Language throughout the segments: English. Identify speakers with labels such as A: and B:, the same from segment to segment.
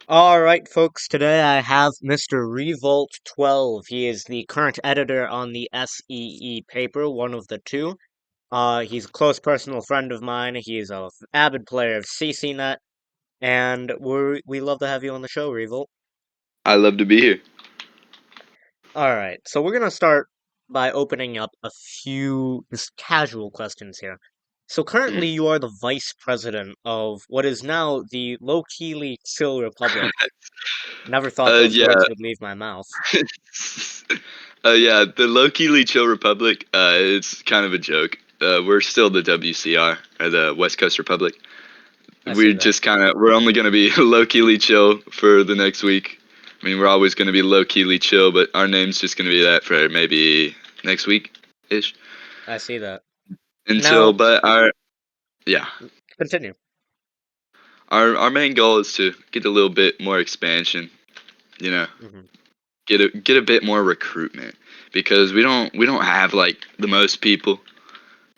A: All right, folks, today I have Mr. Revolt12. He is the current editor on the S.E.E paper, one of the two. He's a close personal friend of mine. He's a avid player of CCNet, and we love to have you on the show, Revolt.
B: I love to be here.
A: All right, so we're gonna start by opening up a few just casual questions here. So currently,
B: Mm.
A: you are the vice president of what is now the low-keyly chill republic. Never thought those
B: Yeah,
A: words would leave my mouth.
B: yeah. The low-key chill Republic. It's kind of a joke. We're still the WCR, or the West Coast Republic.
A: I see
B: We're
A: that.
B: just we're only gonna be low-key chill for the next week. I mean, we're always gonna be low-key chill, but our name's just gonna be that for maybe next week ish.
A: I see that.
B: Until,
A: Now,
B: but yeah,
A: continue.
B: our main goal is to get a little bit more expansion. You know,
A: Hmm.
B: get a bit more recruitment because we don't have like the most people.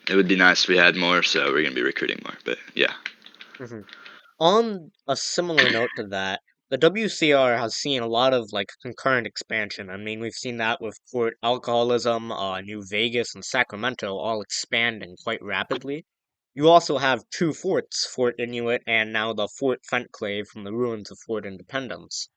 B: It would be nice if we had more, so we're gonna be recruiting more. But yeah.
A: Hmm. On a similar note to that, the WCR has seen a lot of like concurrent expansion. I mean, we've seen that with Fort Alcoholism, New Vegas, and Sacramento all expanding quite rapidly. You also have two forts, Fort Inuit and now the Fort Fentclave from the ruins of Fort Independence.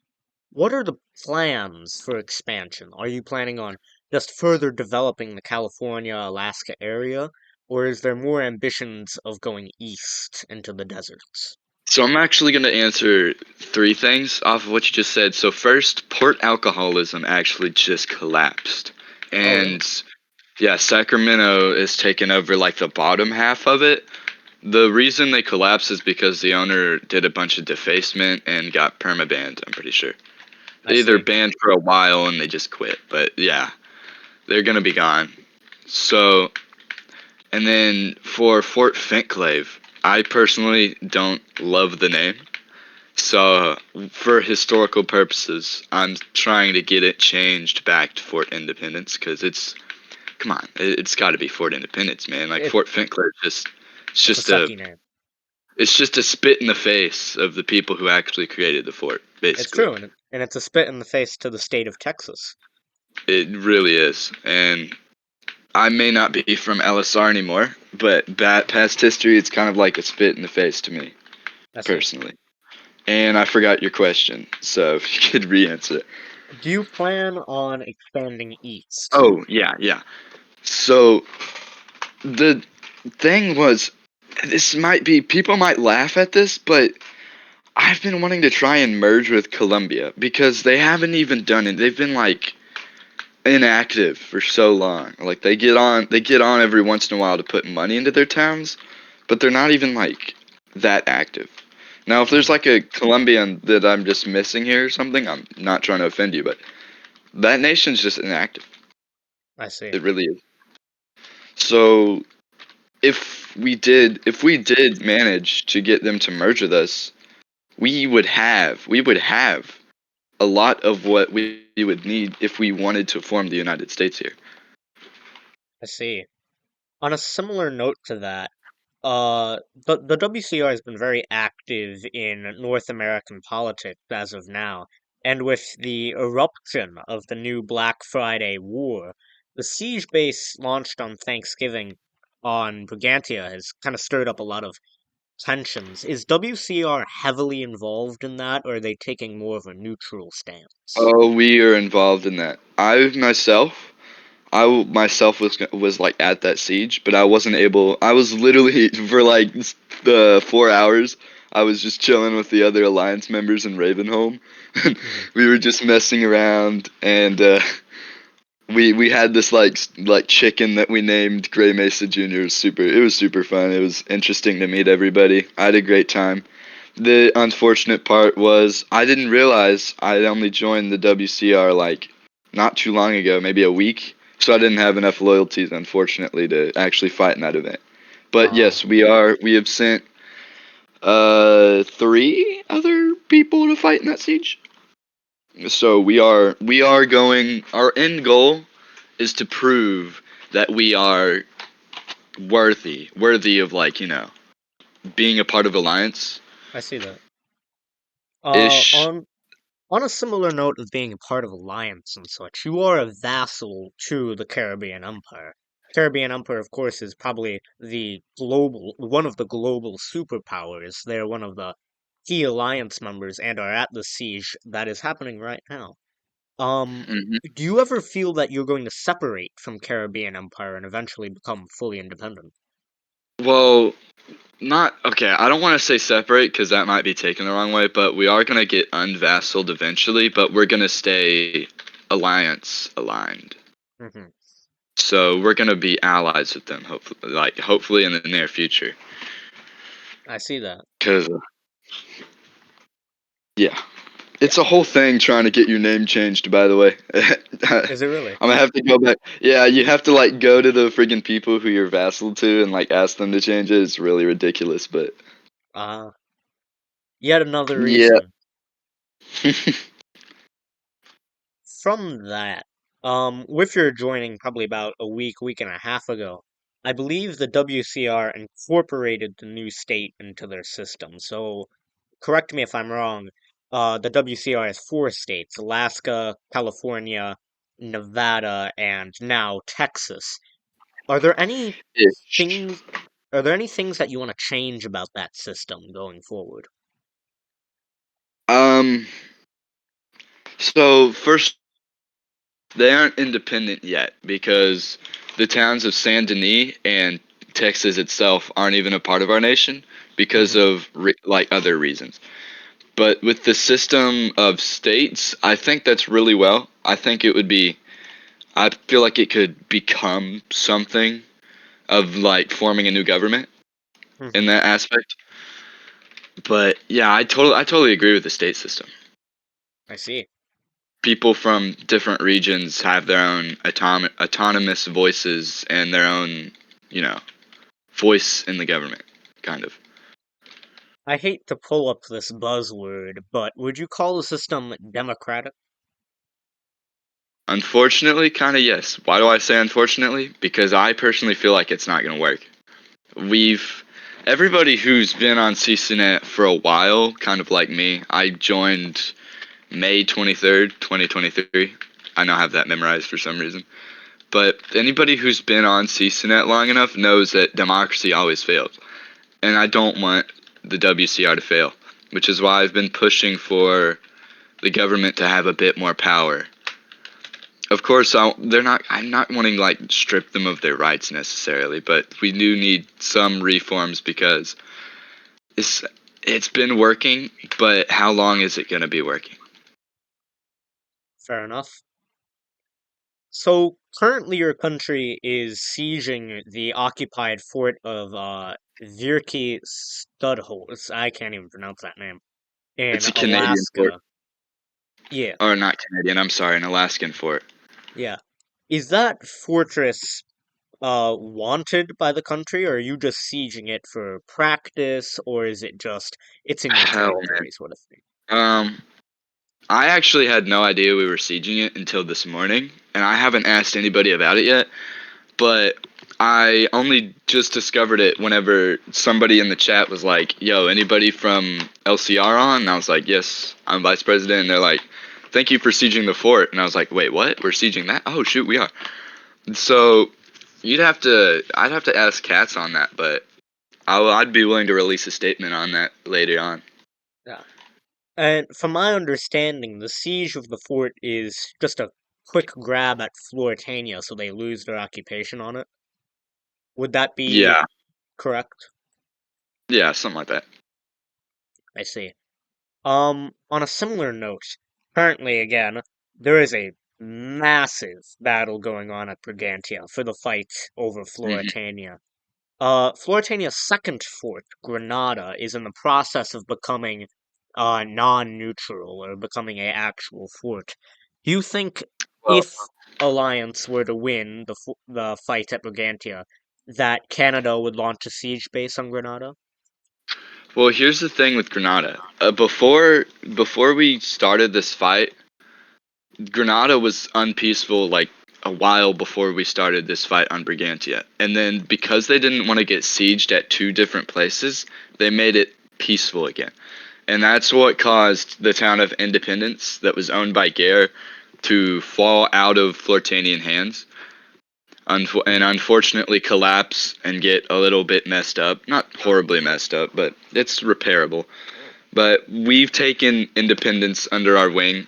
A: What are the plans for expansion? Are you planning on just further developing the California, Alaska area, or is there more ambitions of going east into the deserts?
B: So I'm actually gonna answer three things off of what you just said. So first, port alcoholism actually just collapsed,
A: Oh, really?
B: and yeah, Sacramento is taking over like the bottom half of it. The reason they collapsed is because the owner did a bunch of defacement and got permabanned. I'm pretty sure
A: I
B: they either
A: see.
B: banned for a while and they just quit. But yeah, they're gonna be gone. So, and then for Fort Finclave, I personally don't love the name. So, for historical purposes, I'm trying to get it changed back to Fort Independence because come on, it's got to be Fort Independence, man. Like
A: It,
B: Fort Finclave, it's
A: it's a
B: just a
A: sucky name.
B: it's just a spit in the face of the people who actually created the fort,
A: It's
B: basically.
A: true, and it's a spit in the face to the state of Texas.
B: It really is, and I may not be from LSR anymore, but past history, it's kind of like a spit in the face to me,
A: I see.
B: personally. And I forgot your question, so if you could re-answer it.
A: Do you plan on expanding east?
B: Oh, yeah, yeah. So the thing was, this might be, people might laugh at this, but I've been wanting to try and merge with Colombia because they haven't even done it. They've been like inactive for so long. Like they get on every once in a while to put money into their towns, but they're not even like that active. Now, if there's
A: Hmm.
B: like a Colombian that I'm just missing here or something, I'm not trying to offend you, but that nation's just inactive.
A: I see.
B: It really is. So if we did manage to get them to merge with us, we would have a lot of what we would need if we wanted to form the United States here.
A: I see. On a similar note to that, the WCR has been very active in North American politics as of now, and with the eruption of the new Black Friday War, the siege base launched on Thanksgiving on Brigantia has kind of stirred up a lot of tensions. Is WCR heavily involved in that, or are they taking more of a neutral stance?
B: Oh, we are involved in that. I myself was like at that siege, but I wasn't able. I was literally for like the 4 hours. I was just chilling with the other alliance members in Ravenholm.
A: Hmm.
B: We were just messing around, and we had this like chicken that we named Gray Mesa Junior. It was super fun. It was interesting to meet everybody. I had a great time. The unfortunate part was I didn't realize I only joined the WCR like not too long ago, maybe a week. So I didn't have enough loyalties, unfortunately, to actually fight in that event. But
A: Ah,
B: yes, we have sent three other people to fight in that siege. So we are going. Our end goal is to prove that we are worthy of like being a part of alliance.
A: I see that. Uh,
B: ish.
A: on on a similar note of being a part of alliance and such, you are a vassal to the Caribbean Empire. Caribbean Empire, of course, is probably one of the global superpowers. They're one of the key alliance members and are at the siege that is happening right now. Um,
B: Hmm.
A: do you ever feel that you're going to separate from Caribbean Empire and eventually become fully independent?
B: Well, not okay. I don't want to say separate because that might be taken the wrong way, but we are gonna get unvassaled eventually. But we're gonna stay alliance aligned.
A: Hmm.
B: So we're gonna be allies with them. Hopefully, hopefully in the near future.
A: I see that.
B: Cause yeah,
A: Yeah.
B: it's a whole thing trying to get your name changed. By the way,
A: Is it really?
B: I'm gonna have to go back. Yeah, you have to like go to the friggin' people who you're vassal to and like ask them to change it. It's really ridiculous, but
A: Uh, Yet another
B: yeah.
A: reason. From that, with your joining probably about a week and a half ago, I believe the WCR incorporated the new state into their system. So, correct me if I'm wrong, the WCR has four states: Alaska, California, Nevada, and now Texas. Are there any
B: Ish.
A: things, are there any things that you want to change about that system going forward?
B: Um. So first, they aren't independent yet because the towns of Saint Denis and Texas itself aren't even a part of our nation because
A: Hmm.
B: of like other reasons. But with the system of states, I think that's really well. I think it would be. I feel like it could become something of like forming a new government in
A: Hmm.
B: that aspect. But yeah, I totally agree with the state system.
A: I see.
B: People from different regions have their own autonomous voices and their own, you know, voice in the government, kind of.
A: I hate to pull up this buzzword, but would you call the system democratic?
B: Unfortunately, kind of yes. Why do I say unfortunately? Because I personally feel like it's not going to work. We've Everybody who's been on CCNet for a while, kind of like me. I joined May 23rd, 2023. I now have that memorized for some reason. But anybody who's been on CCNet long enough knows that democracy always fails. And I don't want the WCR to fail, which is why I've been pushing for the government to have a bit more power. Of course, they're not. I'm not wanting to, like strip them of their rights necessarily, but we do need some reforms because it's it's been working, but how long is it going to be working?
A: Fair enough. So currently your country is sieging the occupied fort of Virki Studholz. I can't even pronounce that name. In
B: It's a Canadian fort,
A: Alaska. Yeah,
B: or not Canadian. I'm sorry, an Alaskan fort.
A: yeah. Is that fortress wanted by the country, or are you just sieging it for practice, or is it just it's in your
B: Hell,
A: territory sort of thing?
B: man. I actually had no idea we were sieging it until this morning, and I haven't asked anybody about it yet. But I only just discovered it whenever somebody in the chat was like, "Yo, anybody from LCR on?" And I was like, "Yes, I'm vice president." And they're like, "Thank you for sieging the fort." And I was like, "Wait, what? We're sieging that? Oh shoot, we are." So I'd have to ask Cats on that, but I'd be willing to release a statement on that later on.
A: Yeah. And from my understanding, the siege of the fort is just a quick grab at Floritania so they lose their occupation on it. Would that be
B: Yeah,
A: correct?
B: yeah, something like that.
A: I see. On a similar note, currently again, there is a massive battle going on at Brigantia for the fight over
B: Hmm.
A: Floritania. Floritania's second fort, Granada, is in the process of becoming non-neutral or becoming a actual fort. Do you think
B: Well,
A: if Alliance were to win the fight at Brigantia, that Canada would launch a siege base on Granada?
B: well, here's the thing with Granada. Before we started this fight, Granada was unpeaceful like a while before we started this fight on Brigantia. And then because they didn't want to get sieged at two different places, they made it peaceful again. and that's what caused the town of Independence, that was owned by Gare, to fall out of Flortanian hands, and
A: Hmm.
B: unfortunately collapse and get a little bit messed up. Not horribly messed up, but it's repairable. But we've taken Independence under our wing,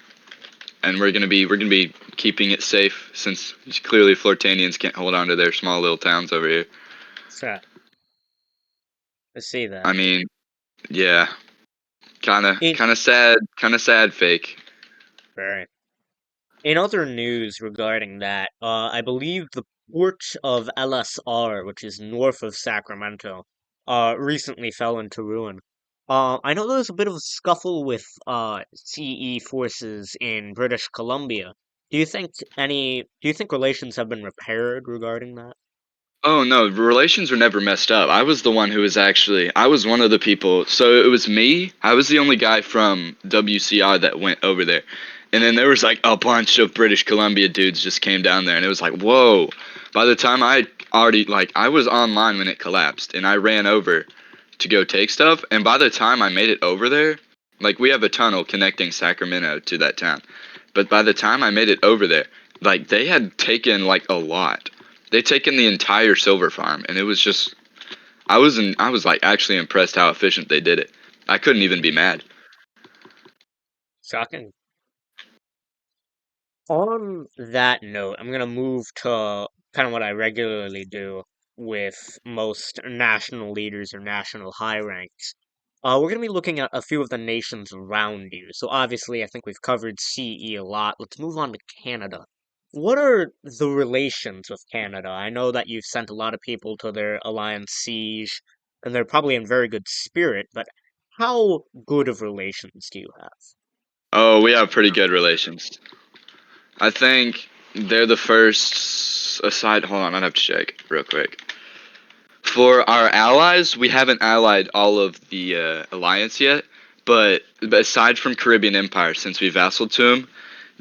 B: and we're gonna be keeping it safe since clearly Flortanians can't hold on to their small little towns over here.
A: So, I see
B: I
A: that.
B: mean, yeah,
A: In
B: kind of sad, fake.
A: very. In other news regarding that, I believe the port of LSR, which is north of Sacramento, recently fell into ruin. I know there was a bit of a scuffle with CE forces in British Columbia. Do you think relations have been repaired regarding that?
B: Oh no, relations were never messed up. I was the one who was actually, I was one of the people. So it was me. I was the only guy from WCR that went over there. And then there was like a bunch of British Columbia dudes just came down there, and it was like, whoa. By the time I already, like, I was online when it collapsed, and I ran over to go take stuff, and by the time I made it over there, like, we have a tunnel connecting Sacramento to that town. But by the time I made it over there, like, they had taken like a lot. They'd taken the entire silver farm, and it was just, I was like actually impressed how efficient they did it. I couldn't even be
A: Hmm.
B: mad.
A: Shocking. On that note, I'm gonna move to kind of what I regularly do with most national leaders or national high ranks. We're gonna be looking at a few of the nations around you. So obviously, I think we've covered CE a lot. Let's move on to Canada. What are the relations with Canada? I know that you've sent a lot of people to their alliance siege, and they're probably in very good spirit, but how good of relations do you have?
B: Oh, we have pretty good relations. I think they're the first, aside, hold on, I'd have to check real quick. For our allies, we haven't allied all of the alliance yet, but aside from Caribbean Empire, since we vassaled to them,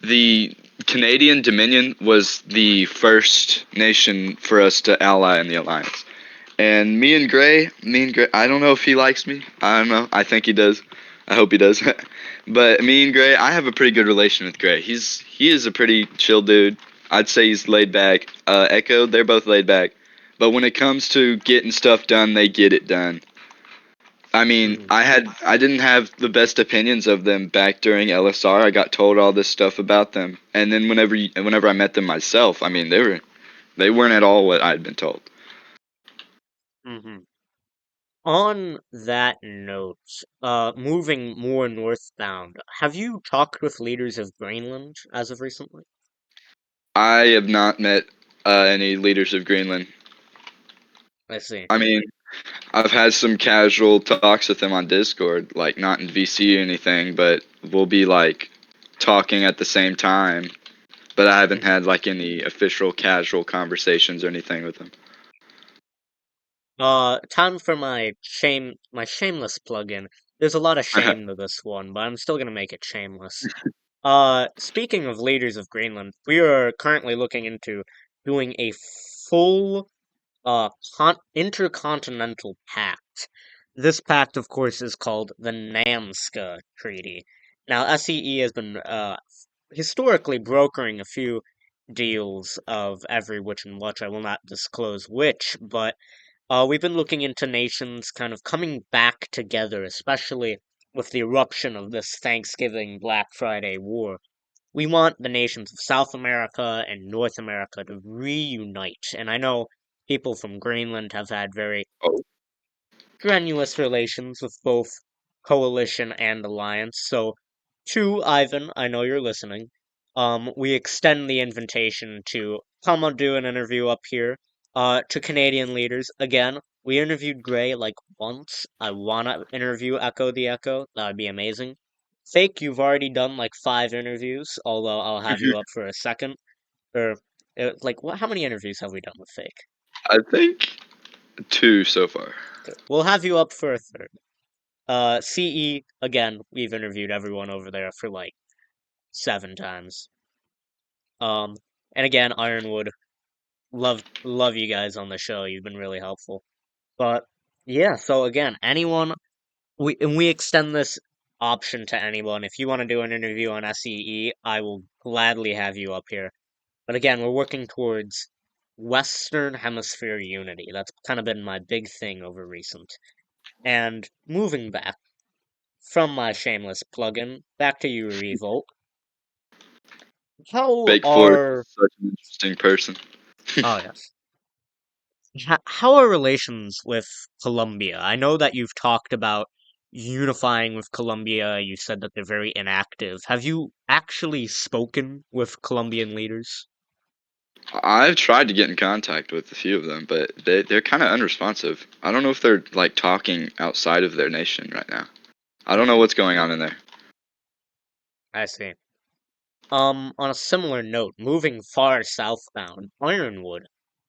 B: the Canadian Dominion was the first nation for us to ally in the alliance. And me and Gray, I don't know if he likes me. I don't know. I think he does. I hope he does. But me and Gray, I have a pretty good relation with Gray. He is a pretty chill dude. I'd say he's laid back. Echo, they're both laid back. But when it comes to getting stuff done, they get it done. I mean,
A: Hmm.
B: I didn't have the best opinions of them back during LSR. I got told all this stuff about them, and then whenever I met them myself, I mean, they weren't at all what I'd been told.
A: Hmm. On that note, moving more northbound, have you talked with leaders of Greenland as of recently?
B: I have not met any leaders of Greenland.
A: I see.
B: I mean, I've had some casual talks with them on Discord, like not in VC or anything, but we'll be like talking at the same time. But I haven't
A: Hmm.
B: had like any official casual conversations or anything with them.
A: Time for my shameless plug-in. There's a lot of shame to this one, but I'm still gonna make it shameless. Speaking of leaders of Greenland, we are currently looking into doing a full intercontinental pact. This pact, of course, is called the Namska Treaty. Now, SEE has been historically brokering a few deals of every which and which. I will not disclose which, but we've been looking into nations kind of coming back together, especially with the eruption of this Thanksgiving Black Friday war. We want the nations of South America and North America to reunite. And I know people from Greenland have had very
B: Oh,
A: strenuous relations with both coalition and alliance. So, to Ivan, I know you're listening. We extend the invitation to come and do an interview up here. To Canadian leaders, again, we interviewed Gray like once. I wanna interview Echo the Echo. That would be amazing. Fake, you've already done like 5 interviews, although I'll have you up for a second. Or like, what? How many interviews have we done with Fake?
B: I think two so far.
A: Okay, we'll have you up for a third. CE, again, we've interviewed everyone over there for like 7 times. Um, and again, Ironwood, love you guys on the show. You've been really helpful. But yeah, so again, anyone we extend this option to anyone. If you want to do an interview on S.E.E., I will gladly have you up here. But again, we're working towards Western Hemisphere unity. That's kind of been my big thing over recent. And moving back from my shameless plugin back to you, Revolt. How
B: Fake Forest
A: are
B: is such an interesting person.
A: oh yes. How are relations with Colombia? I know that you've talked about unifying with Colombia. You said that they're very inactive. Have you actually spoken with Colombian leaders?
B: I've tried to get in contact with a few of them, but they're kind of unresponsive. I don't know if they're like talking outside of their nation right now. I don't know
A: Hmm.
B: what's going on in there.
A: I see. On a similar note, moving far southbound, Ironwood.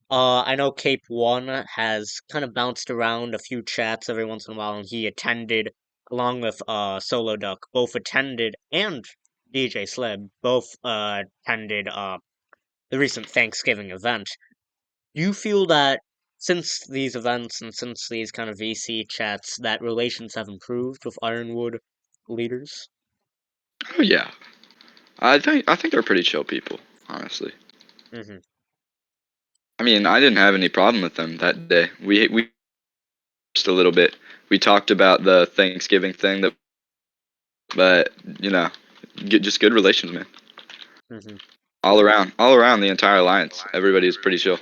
A: I know Cape One has kind of bounced around a few chats every once in a while, and he attended, along with Solo Duck, both attended, and DJ Sled both attended the recent Thanksgiving event. Do you feel that since these events and since these kind of VC chats, that relations have improved with Ironwood leaders?
B: Oh yeah, I think they're pretty chill people, honestly.
A: Mm-hmm.
B: I mean, I didn't have any problem with them that day. We just a little bit. We talked about the Thanksgiving thing that, but you know, just good relations, man.
A: Mm-hmm.
B: All around the entire alliance, everybody is pretty chill.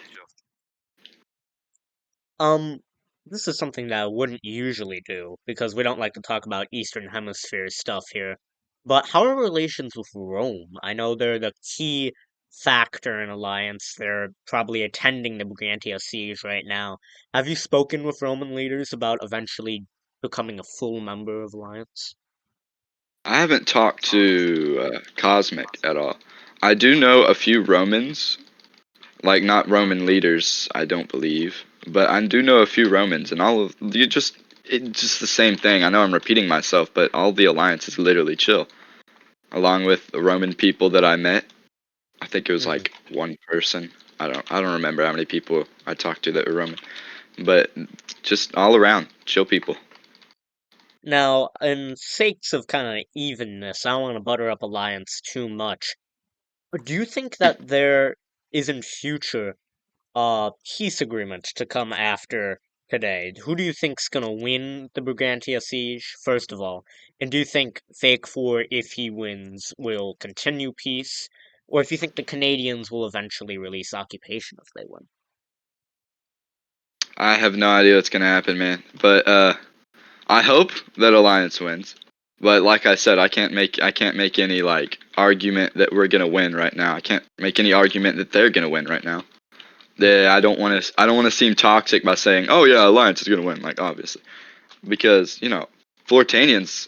A: Um, this is something that I wouldn't usually do because we don't like to talk about Eastern Hemisphere stuff here. But how are relations with Rome? I know they're the key factor in Alliance. They're probably attending the Brigantia siege right now. Have you spoken with Roman leaders about eventually becoming a full member of Alliance?
B: I haven't talked to Cosmic at all. I do know a few Romans, like not Roman leaders, I don't believe, but I do know a few Romans, and all of you just it's just the same thing. I know I'm repeating myself, but all the alliance is literally chill. Along with the Roman people that I met, I think it was
A: Hmm.
B: like one person. I don't remember how many people I talked to that were Roman, but just all around chill people.
A: Now, in sakes of kind of evenness, I don't want to butter up Alliance too much. But do you think that there is in future peace agreement to come after today? Who do you think's gonna win the Brigantia siege, first of all? And do you think Fake Four, if he wins, will continue peace? Or if you think the Canadians will eventually release occupation if they win?
B: I have no idea what's gonna happen, man. But I hope that Alliance wins. But like I said, I can't make any like argument that we're gonna win right now. I can't make any argument that they're gonna win right now.
A: Hmm.
B: I don't want to seem toxic by saying, "Oh yeah, Alliance is gonna win." Like obviously, because Flortanians.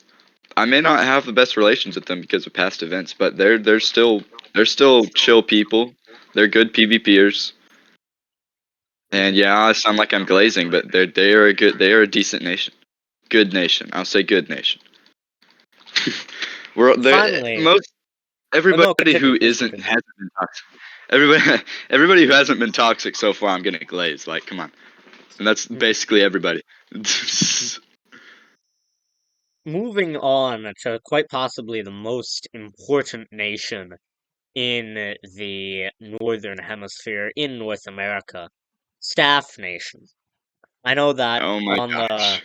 B: I may not have the best relations with them because of past events, but they're still chill people. They're good PvPers. And
A: Hmm.
B: yeah, I sound like I'm glazing, but they are a decent nation. Good nation. I'll say good nation. We're
A: Finally,
B: most
A: oh no,
B: everybody
A: continue,
B: who
A: please
B: isn't
A: continue.
B: hasn't been toxic. Everybody everybody who hasn't been toxic so far, I'm gonna glaze. Like, come on, and that's
A: Mhm.
B: basically everybody.
A: Moving on to quite possibly the most important nation in the Northern Hemisphere in North America, Staff Nation. I know that
B: Oh my
A: on the
B: gosh.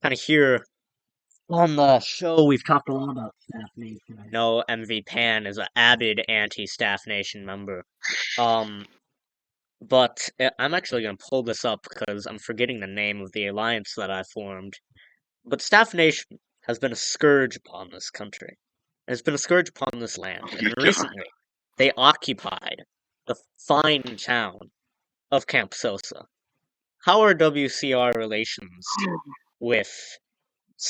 A: kind of here on the show we've talked a lot about Staff Nation. I know MV Pan is an avid anti-Staff Nation member. Um, but I'm actually gonna pull this up because I'm forgetting the name of the alliance that I formed. But Staff Nation has been a scourge upon this country. It has been a scourge upon this
B: Oh
A: land,
B: my
A: and
B: god.
A: recently they occupied the fine town of Camp Sosa. How are WCR relations with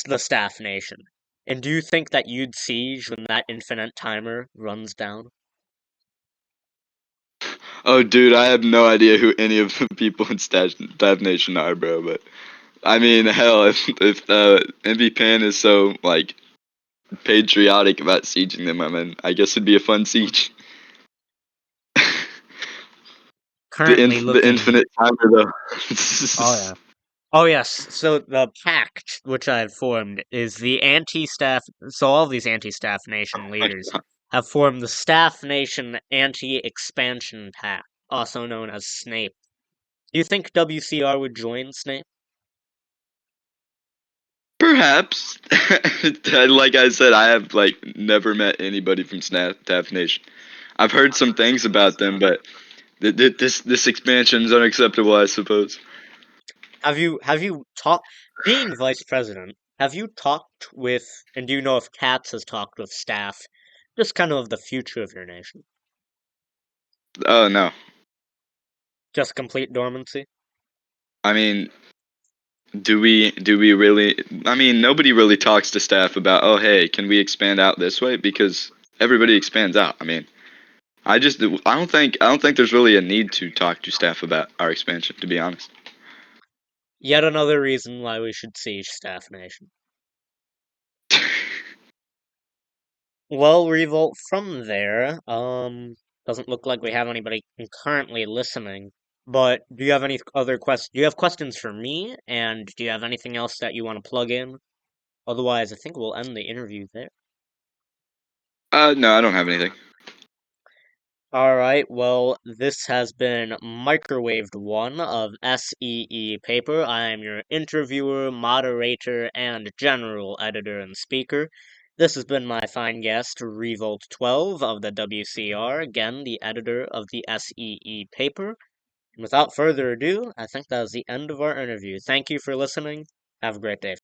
A: the Staff Nation? And do you think that you'd siege when that infinite timer runs down?
B: Oh dude, I have no idea who any of the people in Stab Nation are, bro. But I mean, hell, if MV Pan is so like patriotic about sieging them, I mean, I guess it'd be a fun siege.
A: Currently
B: The
A: looking.
B: infinite timer though.
A: Oh yeah. Oh yes, so the pact which I've formed is the anti-staff. So all of these anti-staff nation leaders have formed the Staff Nation Anti-Expansion Pact, also known as SNAPE. Do you think WCR would join SNAPE?
B: Perhaps. Like I said, I have like never met anybody from Staff Nation. I've heard some things about them, but this expansion is unacceptable, I suppose.
A: Have you talked, being vice president, have you talked with, and do you know if Katz has talked with staff, just kind of the future of your nation?
B: Oh no.
A: Just complete dormancy?
B: I mean, do we really? I mean, nobody really talks to staff about, oh hey, can we expand out this way? Because everybody expands out. I mean, I don't think there's really a need to talk to staff about our expansion, to be honest.
A: Yet another reason why we should siege Staff Nation. Well, Revolt, from there, doesn't look like we have anybody currently listening. But do you have any other questions? Do you have questions for me? And do you have anything else that you want to plug in? Otherwise, I think we'll end the interview there.
B: No, I don't have anything.
A: All right, well, this has been Microwaved One of S.E.E. Paper. I am your interviewer, moderator, and general editor and speaker. This has been my fine guest, Revolt12 of the WCR, again, the editor of the S.E.E. Paper. And without further ado, I think that is the end of our interview. Thank you for listening. Have a great day.